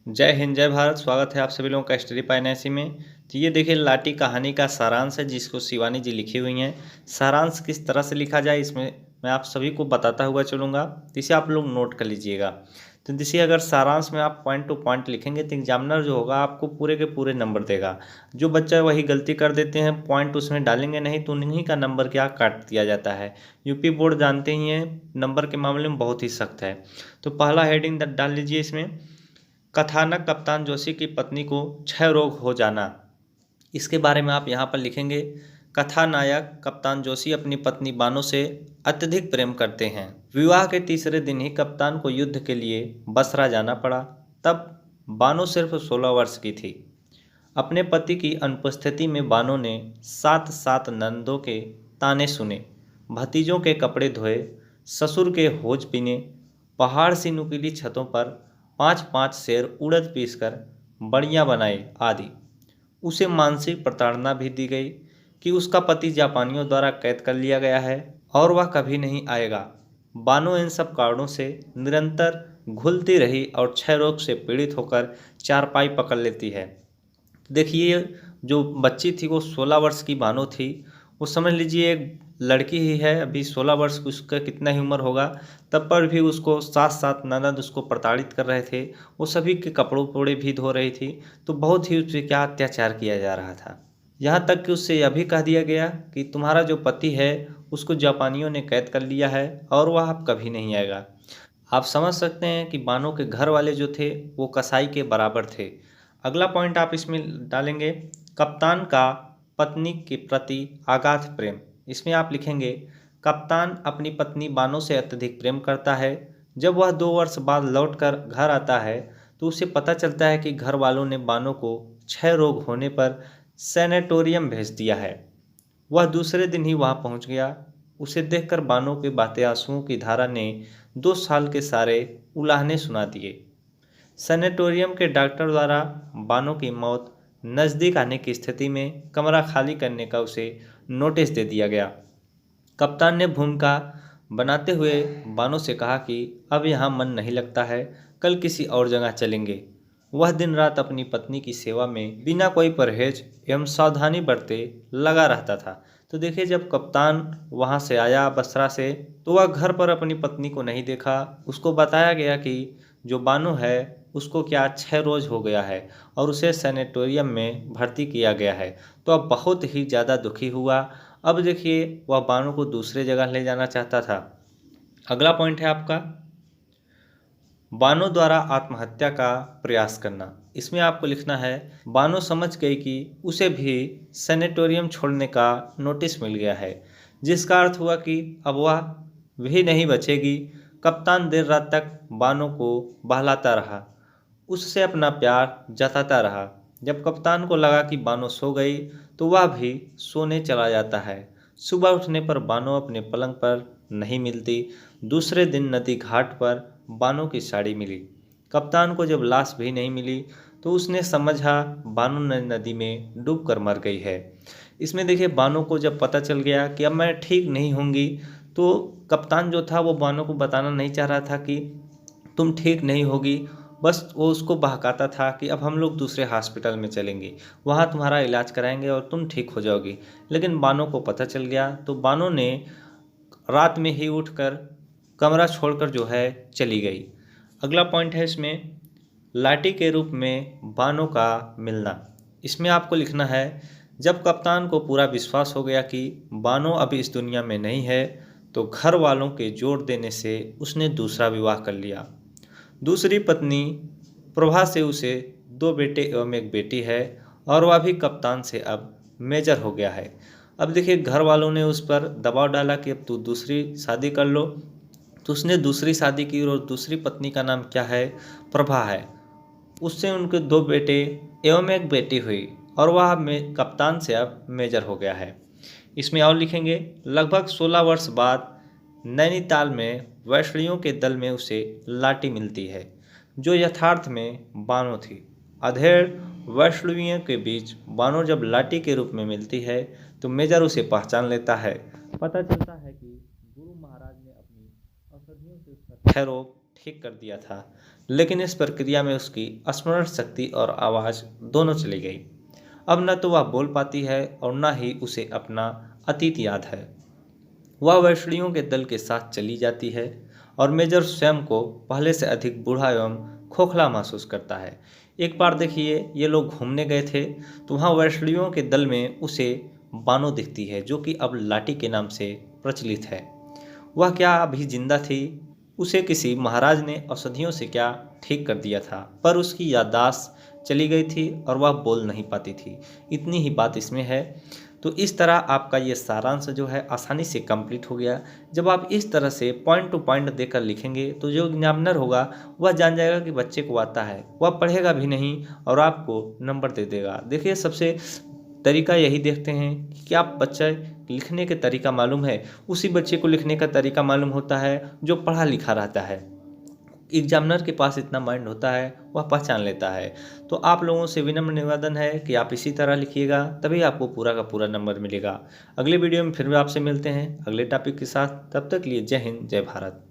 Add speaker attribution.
Speaker 1: जय हिंद जय भारत। स्वागत है आप सभी लोगों का स्टडी पाइनेसी में। तो ये देखिए लाटी कहानी का सारांश है जिसको शिवानी जी लिखी हुई हैं। सारांश किस तरह से लिखा जाए इसमें मैं आप सभी को बताता हुआ चलूँगा, तो इसे आप लोग नोट कर लीजिएगा। तो जैसे अगर सारांश में आप पॉइंट टू पॉइंट लिखेंगे तो एग्जामिनर जो होगा आपको पूरे के पूरे नंबर देगा। जो बच्चा वही गलती कर देते हैं, पॉइंट उसमें डालेंगे नहीं, तो उन्हीं का नंबर क्या काट दिया जाता है। यूपी बोर्ड जानते ही हैं नंबर के मामले में बहुत ही सख्त है। तो पहला हेडिंग डाल लीजिए इसमें, कथानक कप्तान जोशी की पत्नी को क्षय रोग हो जाना। इसके बारे में आप यहाँ पर लिखेंगे, कथानायक कप्तान जोशी अपनी पत्नी बानो से अत्यधिक प्रेम करते हैं। विवाह के तीसरे दिन ही कप्तान को युद्ध के लिए बसरा जाना पड़ा। तब बानो सिर्फ 16 वर्ष की थी। अपने पति की अनुपस्थिति में बानो ने सात सात नंदों के ताने सुने, भतीजों के कपड़े धोए, ससुर के होज पीने, पहाड़ सी नुकीली छतों पर 5-5 सेर उड़द पीसकर बड़ियाँ बनाए आदि। उसे मानसिक प्रताड़ना भी दी गई कि उसका पति जापानियों द्वारा कैद कर लिया गया है और वह कभी नहीं आएगा। बानो इन सब कारणों से निरंतर घुलती रही और क्षय रोग से पीड़ित होकर चारपाई पकड़ लेती है। देखिए जो बच्ची थी वो 16 वर्ष की बानो थी। वो समझ लीजिए एक लड़की ही है, अभी 16 वर्ष उसका कितना ही उम्र होगा, तब पर भी उसको साथ साथ ननद उसको प्रताड़ित कर रहे थे। वो सभी के कपड़ों पोड़े भी धो रही थी। तो बहुत ही उस पर क्या अत्याचार किया जा रहा था। यहाँ तक कि उससे यह भी कह दिया गया कि तुम्हारा जो पति है उसको जापानियों ने कैद कर लिया है और वह अब कभी नहीं आएगा। आप समझ सकते हैं कि बानो के घर वाले जो थे वो कसाई के बराबर थे। अगला पॉइंट आप इसमें डालेंगे, कप्तान का पत्नी के प्रति अगाध प्रेम। इसमें आप लिखेंगे, कप्तान अपनी पत्नी बानो से अत्यधिक प्रेम करता है। जब वह 2 वर्ष बाद लौटकर घर आता है तो उसे पता चलता है कि घर वालों ने बानो को क्षय रोग होने पर सैनेटोरियम भेज दिया है। वह दूसरे दिन ही वहां पहुंच गया। उसे देखकर बानो के बहते आंसुओं की धारा ने 2 साल के सारे उलाहने सुना दिए। सैनेटोरियम के डॉक्टर द्वारा बानो की मौत नज़दीक आने की स्थिति में कमरा खाली करने का उसे नोटिस दे दिया गया। कप्तान ने भूमिका बनाते हुए बानो से कहा कि अब यहाँ मन नहीं लगता है, कल किसी और जगह चलेंगे। वह दिन रात अपनी पत्नी की सेवा में बिना कोई परहेज एवं सावधानी बरते लगा रहता था। तो देखिए जब कप्तान वहाँ से आया बसरा से, तो वह घर पर अपनी पत्नी को नहीं देखा। उसको बताया गया कि जो बानो है उसको क्या क्षय रोग हो गया है और उसे सैनेटोरियम में भर्ती किया गया है। तो अब बहुत ही ज़्यादा दुखी हुआ। अब देखिए वह बानो को दूसरे जगह ले जाना चाहता था। अगला पॉइंट है आपका, बानो द्वारा आत्महत्या का प्रयास करना। इसमें आपको लिखना है, बानो समझ गई कि उसे भी सैनेटोरियम छोड़ने का नोटिस मिल गया है, जिसका अर्थ हुआ कि अब वह भी नहीं बचेगी। कप्तान देर रात तक बानो को बहलाता रहा, उससे अपना प्यार जताता रहा। जब कप्तान को लगा कि बानो सो गई तो वह भी सोने चला जाता है। सुबह उठने पर बानो अपने पलंग पर नहीं मिलती। दूसरे दिन नदी घाट पर बानो की साड़ी मिली। कप्तान को जब लाश भी नहीं मिली तो उसने समझा बानो नदी में डूबकर मर गई है। इसमें देखिए बानो को जब पता चल गया कि अब मैं ठीक नहीं होंगी, तो कप्तान जो था वो बानो को बताना नहीं चाह रहा था कि तुम ठीक नहीं होगी। बस वो उसको बहकाता था कि अब हम लोग दूसरे हॉस्पिटल में चलेंगे, वहाँ तुम्हारा इलाज कराएंगे और तुम ठीक हो जाओगी। लेकिन बानो को पता चल गया तो बानो ने रात में ही उठकर कमरा छोड़कर जो है चली गई। अगला पॉइंट है इसमें, लाठी के रूप में बानो का मिलना। इसमें आपको लिखना है, जब कप्तान को पूरा विश्वास हो गया कि बानो अभी इस दुनिया में नहीं है तो घर वालों के जोर देने से उसने दूसरा विवाह कर लिया। दूसरी पत्नी प्रभा से उसे 2 बेटे एवं एक बेटी है और वह भी कप्तान से अब मेजर हो गया है। अब देखिए घर वालों ने उस पर दबाव डाला कि अब तू दूसरी शादी कर लो। तो उसने दूसरी शादी की और दूसरी पत्नी का नाम क्या है, प्रभा है। उससे उनके 2 बेटे एवं एक बेटी हुई और वह कप्तान से अब मेजर हो गया है। इसमें और लिखेंगे, लगभग 16 वर्ष बाद नैनीताल में वैष्णियों के दल में उसे लाठी मिलती है, जो यथार्थ में बानो थी। अधेड़ वैष्णवियों के बीच बानो जब लाठी के रूप में मिलती है तो मेजर उसे पहचान लेता है। पता चलता है कि गुरु महाराज ने अपनी औषधियों से उसका क्षय रोग ठीक कर दिया था। लेकिन इस प्रक्रिया में उसकी स्मरण शक्ति और आवाज़ दोनों चली गई। अब न तो वह बोल पाती है और न ही उसे अपना अतीत याद है। वह वैष्णियों के दल के साथ चली जाती है और मेजर स्वयं को पहले से अधिक बूढ़ा एवं खोखला महसूस करता है। एक बार देखिए, ये लोग घूमने गए थे तो वहाँ वैष्णियों के दल में उसे बानो दिखती है, जो कि अब लाटी के नाम से प्रचलित है। वह क्या अभी जिंदा थी? उसे किसी महाराज ने औषधियों से क्या ठीक कर दिया था, पर उसकी याददाश्त चली गई थी और वह बोल नहीं पाती थी। इतनी ही बात इसमें है। तो इस तरह आपका ये सारांश जो है आसानी से कंप्लीट हो गया। जब आप इस तरह से पॉइंट टू पॉइंट देकर लिखेंगे तो जो एग्जामिनर होगा वह जान जाएगा कि बच्चे को आता है, वह पढ़ेगा भी नहीं और आपको नंबर दे देगा। देखिए, सबसे तरीका यही देखते हैं कि क्या बच्चा लिखने के तरीका मालूम है, उसी बच्चे को लिखने का तरीका मालूम होता है जो पढ़ा लिखा रहता है। एग्जामिनर के पास इतना माइंड होता है, वह पहचान लेता है। तो आप लोगों से विनम्र निवेदन है कि आप इसी तरह लिखिएगा, तभी आपको पूरा का पूरा नंबर मिलेगा। अगले वीडियो में फिर आपसे मिलते हैं अगले टॉपिक के साथ। तब तक लिए जय हिंद, जय भारत।